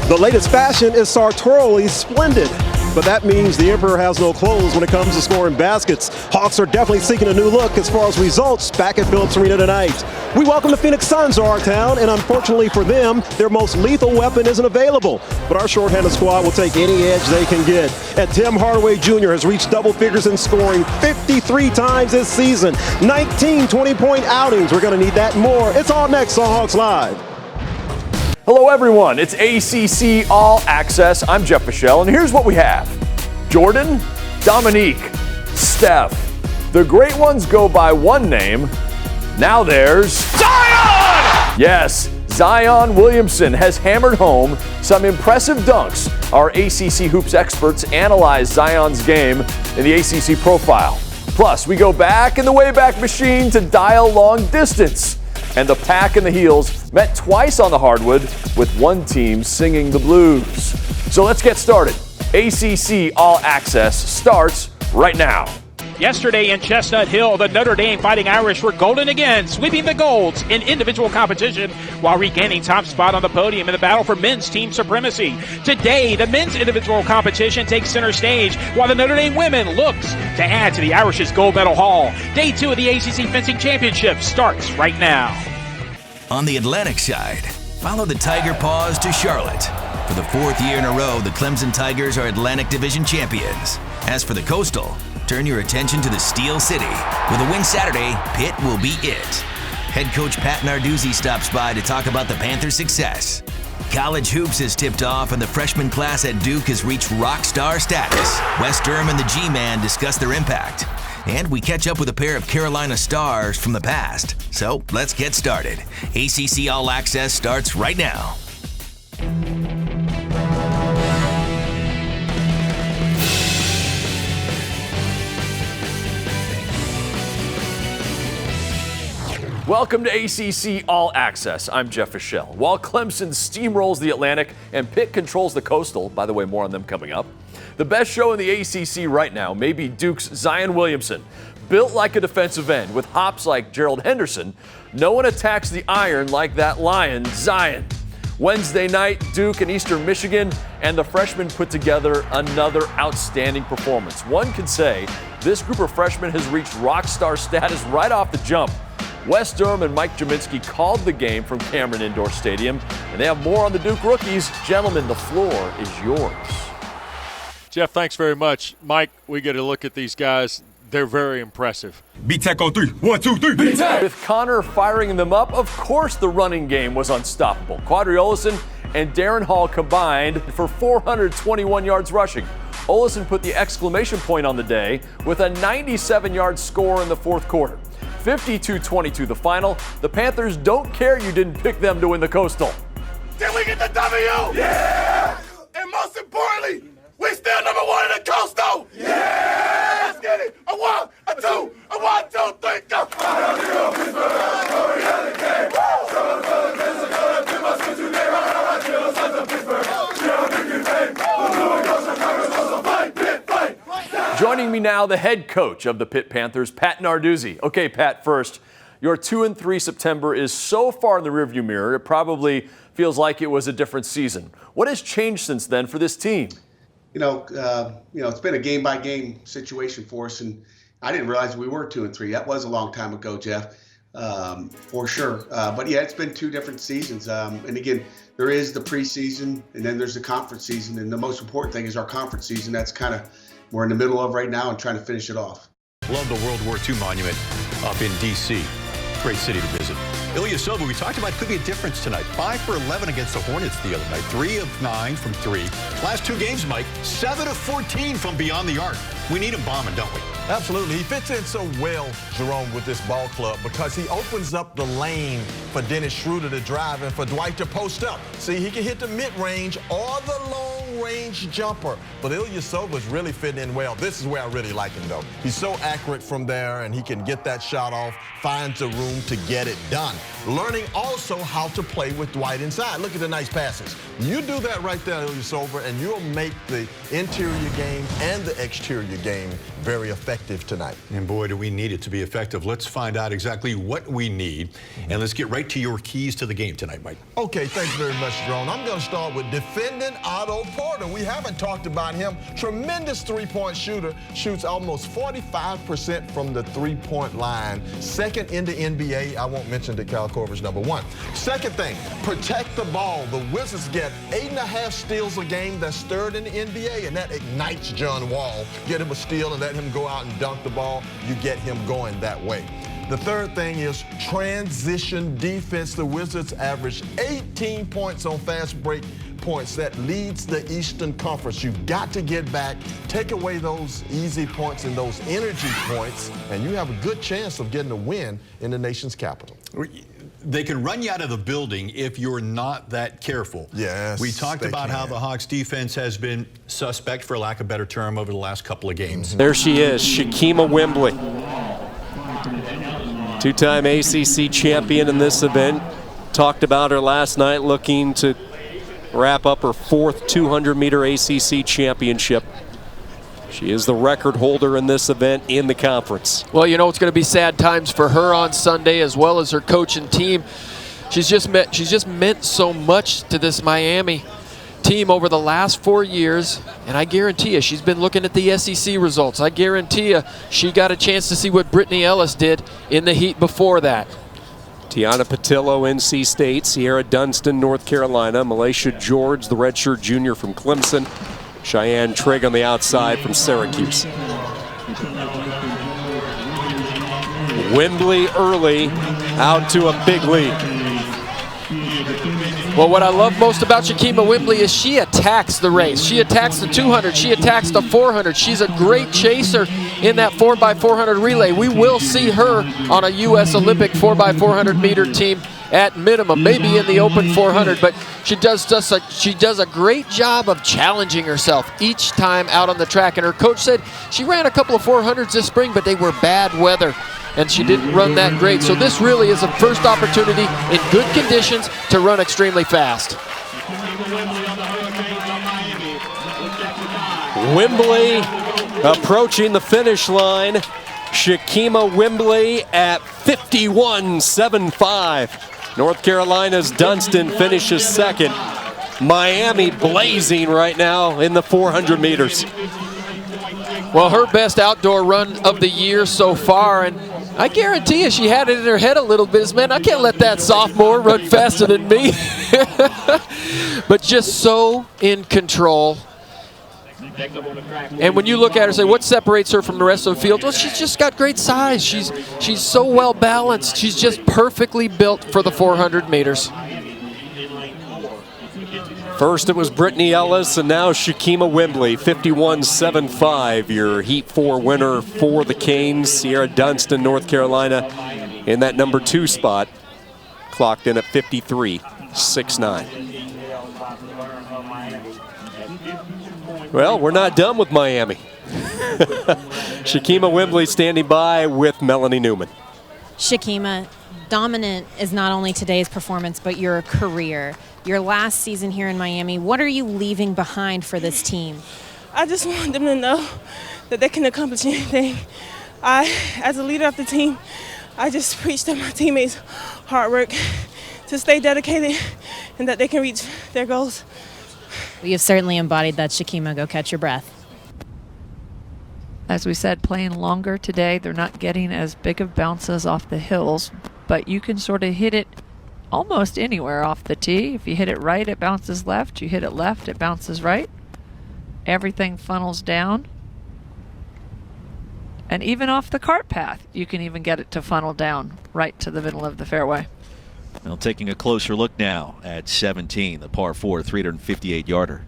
The latest fashion is sartorially splendid, but that means the Emperor has no clothes when it comes to scoring baskets. Hawks are definitely seeking a new look as far as results back at Phillips Arena tonight. We welcome the Phoenix Suns to our town, and unfortunately for them, their most lethal weapon isn't available. But our shorthanded squad will take any edge they can get. And Tim Hardaway Jr. has reached double figures in scoring 53 times this season. 19 20-point outings. We're going to need that and more. It's all next on Hawks Live. Hello everyone, it's ACC All Access. I'm Jeff Michelle, and here's what we have. Jordan, Dominique, Steph. The great ones go by one name. Now there's Zion! Yes, Zion Williamson has hammered home some impressive dunks. Our ACC Hoops experts analyze Zion's game in the ACC profile. Plus, we go back in the Wayback Machine to dial long distance. And the Pack and the Heels met twice on the hardwood with one team singing the blues. So let's get started. ACC All Access starts right now. Yesterday in Chestnut Hill, the Notre Dame Fighting Irish were golden again, sweeping the golds in individual competition while regaining top spot on the podium in the battle for men's team supremacy. Today, the men's individual competition takes center stage while the Notre Dame women looks to add to the Irish's gold medal haul. Day 2 of the ACC Fencing Championship starts right now. On the Atlantic side, follow the Tiger Paws to Charlotte. For the 4th year in a row, the Clemson Tigers are Atlantic Division champions. As for the Coastal, turn your attention to the Steel City. With a win Saturday, Pitt will be it. Head coach Pat Narduzzi stops by to talk about the Panthers' success. College hoops has tipped off, and the freshman class at Duke has reached rock star status. Wes Durham and the G-Man discuss their impact. And we catch up with a pair of Carolina stars from the past. So let's get started. ACC All Access starts right now. Welcome to ACC All Access. I'm Jeff Michelle. While Clemson steamrolls the Atlantic and Pitt controls the Coastal, by the way, more on them coming up, the best show in the ACC right now may be Duke's Zion Williamson. Built like a defensive end with hops like Gerald Henderson, no one attacks the iron like that Lion, Zion. Wednesday night, Duke and Eastern Michigan, and the freshmen put together another outstanding performance. One could say this group of freshmen has reached rock star status right off the jump. Wes Durham and Mike Jaminski called the game from Cameron Indoor Stadium, and they have more on the Duke rookies. Gentlemen, the floor is yours. Jeff, thanks very much. Mike, we get a look at these guys. They're very impressive. B-Tech on 3. 1, 2, 3. B-Tech! With Connor firing them up, of course the running game was unstoppable. Quadri Olison and Darren Hall combined for 421 yards rushing. Olison put the exclamation point on the day with a 97-yard score in the fourth quarter. 52-22 the final. The Panthers don't care you didn't pick them to win the Coastal. Did we get the W? Yeah! And most importantly, we still number 1 in the Coastal? Yeah! Let's get it! A 1, a 2, a 1, 2, 3, go! Joining me now, the head coach of the Pitt Panthers, Pat Narduzzi. Okay, Pat, first, your 2-3 September is so far in the rearview mirror, it probably feels like it was a different season. What has changed since then for this team? It's been a game-by-game situation for us, and I didn't realize we were 2-3. That was a long time ago, Jeff, for sure. But yeah, it's been 2 different seasons. And again, there is the preseason, and then there's the conference season. And the most important thing is our conference season. That's kind of we're in the middle of right now and trying to finish it off. Love the World War II monument up in D.C. Great city to visit. Ilyasova, we talked about, could be a difference tonight. 5 for 11 against the Hornets the other night. 3 of 9 from 3. Last 2 games, Mike, 7 of 14 from beyond the arc. We need him bombing, don't we? Absolutely. He fits in so well, Jerome, with this ball club because he opens up the lane for Dennis Schroeder to drive and for Dwight to post up. See, he can hit the mid-range or the long-range jumper. But Ilyasova's really fitting in well. This is where I really like him, though. He's so accurate from there, and he can get that shot off, finds the room to get it done. learning also how to play with Dwight inside. Look at the nice passes. You do that right there, Ilyasova, and you'll make the interior game and the exterior game very effective tonight. And boy, do we need it to be effective. Let's find out exactly what we need, and let's get right to your keys to the game tonight, Mike. Okay, thanks very much, Jerome. I'm going to start with defending Otto Porter. We haven't talked about him. Tremendous three-point shooter. Shoots almost 45% from the three-point line. Second in the NBA. I won't mention that Kyle Korver's number one. Second thing, protect the ball. The Wizards get 8.5 steals a game. That's third in the NBA, and that ignites John Wall. Get him a steal and let him go out and dunk the ball. You get him going that way. The third thing is transition defense. The Wizards average 18 points on fast break points. That leads the Eastern Conference. You've got to get back, take away those easy points and those energy points, and you have a good chance of getting a win in the nation's capital. They can run you out of the building if you're not that careful. Yes, we talked about how the Hawks defense has been suspect, for lack of a better term, over the last couple of games. There she is, Shaquima Wembley. Two-time ACC champion in this event. Talked about her last night, looking to wrap up her fourth 200-meter ACC championship. She is the record holder in this event in the conference. Well, you know, it's going to be sad times for her on Sunday, as well as her coach and team. She's just meant so much to this Miami team over the last 4 years, and I guarantee you she's been looking at the SEC results. I guarantee you she got a chance to see what Brittany Ellis did in the heat before that. Tiana Patillo, NC State. Sierra Dunston, North Carolina. Malaysia George, the redshirt junior from Clemson. Cheyenne Trigg on the outside from Syracuse. Wembley early, out to a big lead. Well, what I love most about Shaquima Wembley is she attacks the race. She attacks the 200. She attacks the 400. She's a great chaser in that 4x400 relay. We will see her on a U.S. Olympic 4x400 meter team at minimum, maybe in the open 400, but she does a great job of challenging herself each time out on the track. And her coach said she ran a couple of 400s this spring, but they were bad weather, and she didn't run that great. So this really is a first opportunity in good conditions to run extremely fast. Wembley approaching the finish line. Shaquima Wembley at 51.75. North Carolina's Dunston finishes second. Miami blazing right now in the 400 meters. Well, her best outdoor run of the year so far, and I guarantee you she had it in her head a little bit. Man, I can't let that sophomore run faster than me. But just so in control. And when you look at her, say, what separates her from the rest of the field? Well, she's just got great size. She's so well balanced. She's just perfectly built for the 400 meters. First it was Brittany Ellis, and now Shaquima Wembley, 51.75. Your Heat 4 winner for the Canes. Sierra Dunston, North Carolina, in that number 2 spot, clocked in at 53.69. Well, we're not done with Miami. Shaquima Wembley standing by with Melanie Newman. Shaquima, dominant is not only today's performance, but your career. Your last season here in Miami, what are you leaving behind for this team? I just want them to know that they can accomplish anything. As a leader of the team, I just preach to my teammates hard work, to stay dedicated, and that they can reach their goals. Well, you've certainly embodied that, Shaquima. Go catch your breath. As we said, playing longer today, they're not getting as big of bounces off the hills, but you can sort of hit it almost anywhere off the tee. If you hit it right, it bounces left. You hit it left, it bounces right. Everything funnels down. And even off the cart path, you can even get it to funnel down right to the middle of the fairway. Well, taking a closer look now at 17, the par 4 358-yarder.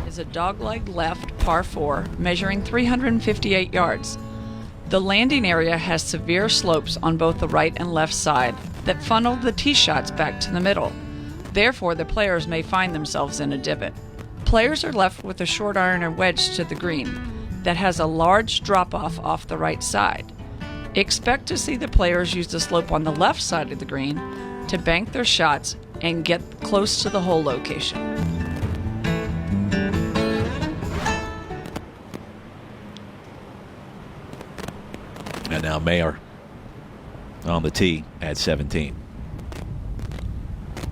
Is a dogleg left par 4 measuring 358 yards. The landing area has severe slopes on both the right and left side that funnel the tee shots back to the middle. Therefore, the players may find themselves in a divot. Players are left with a short iron or wedge to the green that has a large drop-off off the right side. Expect to see the players use the slope on the left side of the green to bank their shots and get close to the hole location. And now Mayer on the tee at 17.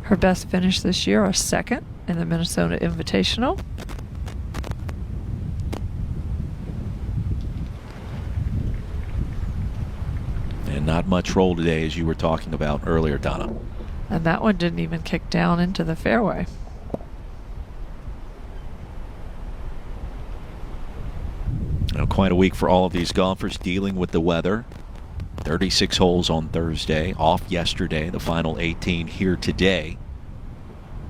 Her best finish this year, a second in the Minnesota Invitational. And not much roll today, as you were talking about earlier, Donna. And that one didn't even kick down into the fairway. Now, quite a week for all of these golfers dealing with the weather. 36 holes on Thursday, off yesterday, the final 18 here today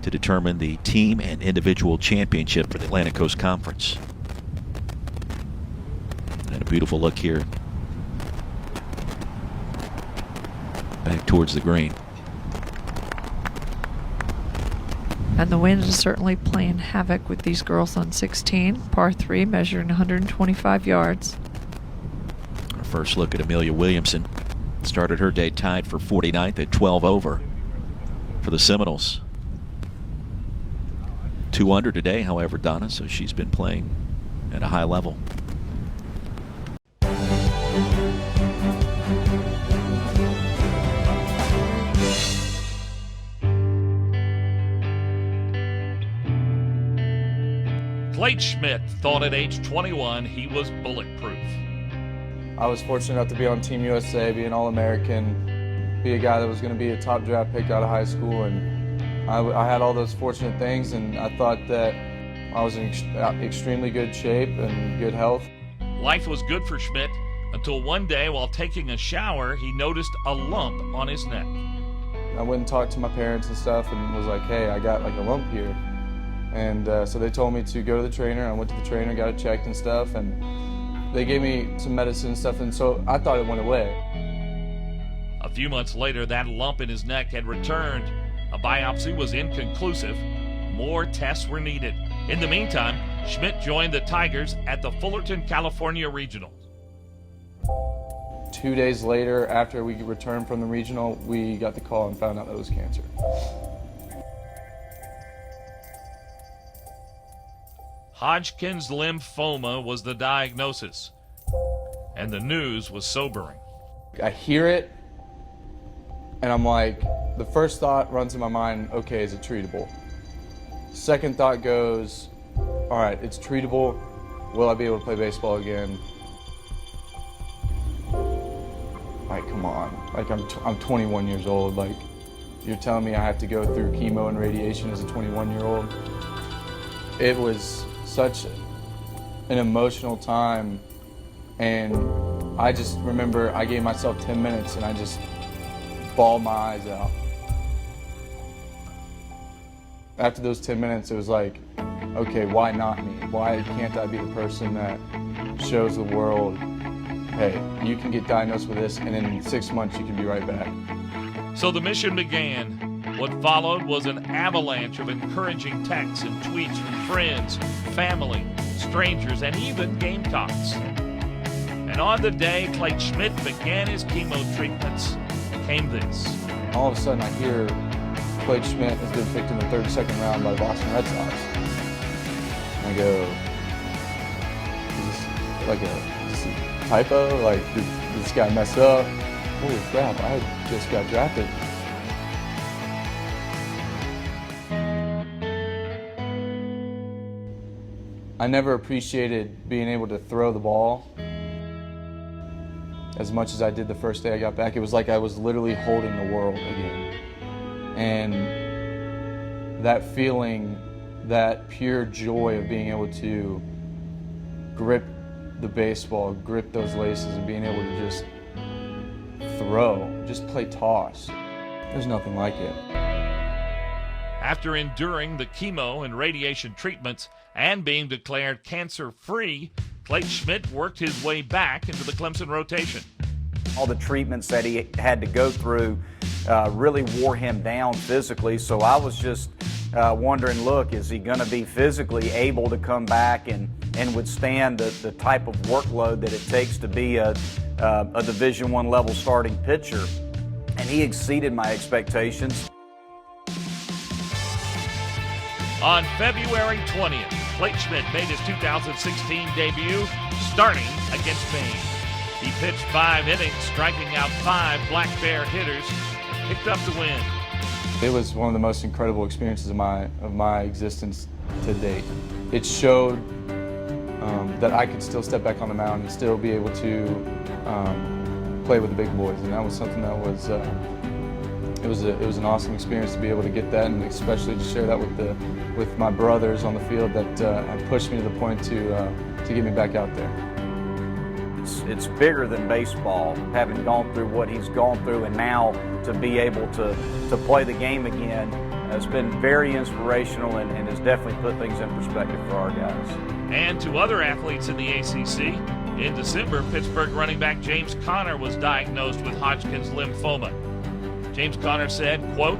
to determine the team and individual championship for the Atlantic Coast Conference. And a beautiful look here back towards the green. And the wind is certainly playing havoc with these girls on 16, par 3, measuring 125 yards. Our first look at Amelia Williamson. Started her day tied for 49th at 12 over for the Seminoles. 2 under today, however, Donna, so she's been playing at a high level. Clayton Schmidt thought at age 21 he was bulletproof. I was fortunate enough to be on Team USA, be an All-American, be a guy that was going to be a top draft pick out of high school, and I had all those fortunate things, and I thought that I was in extremely good shape and good health. Life was good for Schmidt until one day while taking a shower, he noticed a lump on his neck. I went and talked to my parents and stuff and was like, hey, I got like a lump here. And so they told me to go to the trainer. I went to the trainer, got it checked and stuff, and they gave me some medicine and stuff, and so I thought it went away. A few months later, that lump in his neck had returned. A biopsy was inconclusive. More tests were needed. In the meantime, Schmidt joined the Tigers at the Fullerton, California Regional. 2 days later, after we returned from the regional, we got the call and found out that it was cancer. Hodgkin's lymphoma was the diagnosis, and the news was sobering. I hear it, and I'm like, the first thought runs in my mind, okay, is it treatable? Second thought goes, all right, it's treatable. Will I be able to play baseball again? Like, come on. Like, I'm 21 years old. Like, you're telling me I have to go through chemo and radiation as a 21-year-old? It was such an emotional time, and I just remember I gave myself 10 minutes and I just bawled my eyes out. After those 10 minutes, it was like, okay, why not me? Why can't I be the person that shows the world, hey, you can get diagnosed with this, and in 6 months you can be right back. So the mission began. What followed was an avalanche of encouraging texts and tweets from friends, family, strangers, and even Gamecocks. And on the day Clayton Schmidt began his chemo treatments, came this. All of a sudden I hear Clayton Schmidt has been picked in the 32nd round by the Boston Red Sox. And I go, is this like a typo? Like, did this guy mess up? Holy crap, I just got drafted. I never appreciated being able to throw the ball as much as I did the first day I got back. It was like I was literally holding the world again. And that feeling, that pure joy of being able to grip the baseball, grip those laces, and being able to just throw, just play toss. There's nothing like it. After enduring the chemo and radiation treatments and being declared cancer-free, Clayton Schmidt worked his way back into the Clemson rotation. All the treatments that he had to go through really wore him down physically, so I was just wondering, look, is he going to be physically able to come back and withstand the type of workload that it takes to be a a Division I level starting pitcher, and he exceeded my expectations. On February 20th, Clay Schmidt made his 2016 debut starting against Maine. He pitched 5 innings, striking out 5 Black Bear hitters, and picked up the win. It was one of the most incredible experiences of my existence to date. It showed that I could still step back on the mound and still be able to play with the big boys, and that was something that was it was an awesome experience to be able to get that, and especially to share that with my brothers on the field that have pushed me to the point to get me back out there. It's bigger than baseball, having gone through what he's gone through, and now to be able to play the game again has been very inspirational and has definitely put things in perspective for our guys. And to other athletes in the ACC, in December, Pittsburgh running back James Conner was diagnosed with Hodgkin's lymphoma. James Conner said, quote,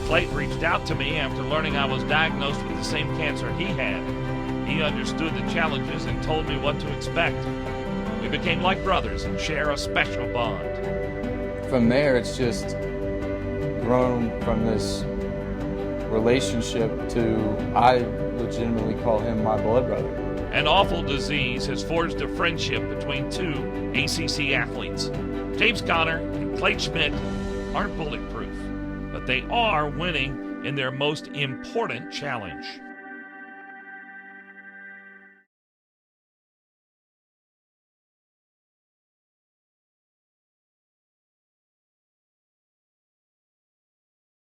"Clayton reached out to me after learning I was diagnosed with the same cancer he had. He understood the challenges and told me what to expect. We became like brothers and share a special bond." From there, it's just grown from this relationship to, I legitimately call him my blood brother. An awful disease has forged a friendship between 2 ACC athletes. James Conner and Clay Schmidt aren't bulletproof, but they are winning in their most important challenge.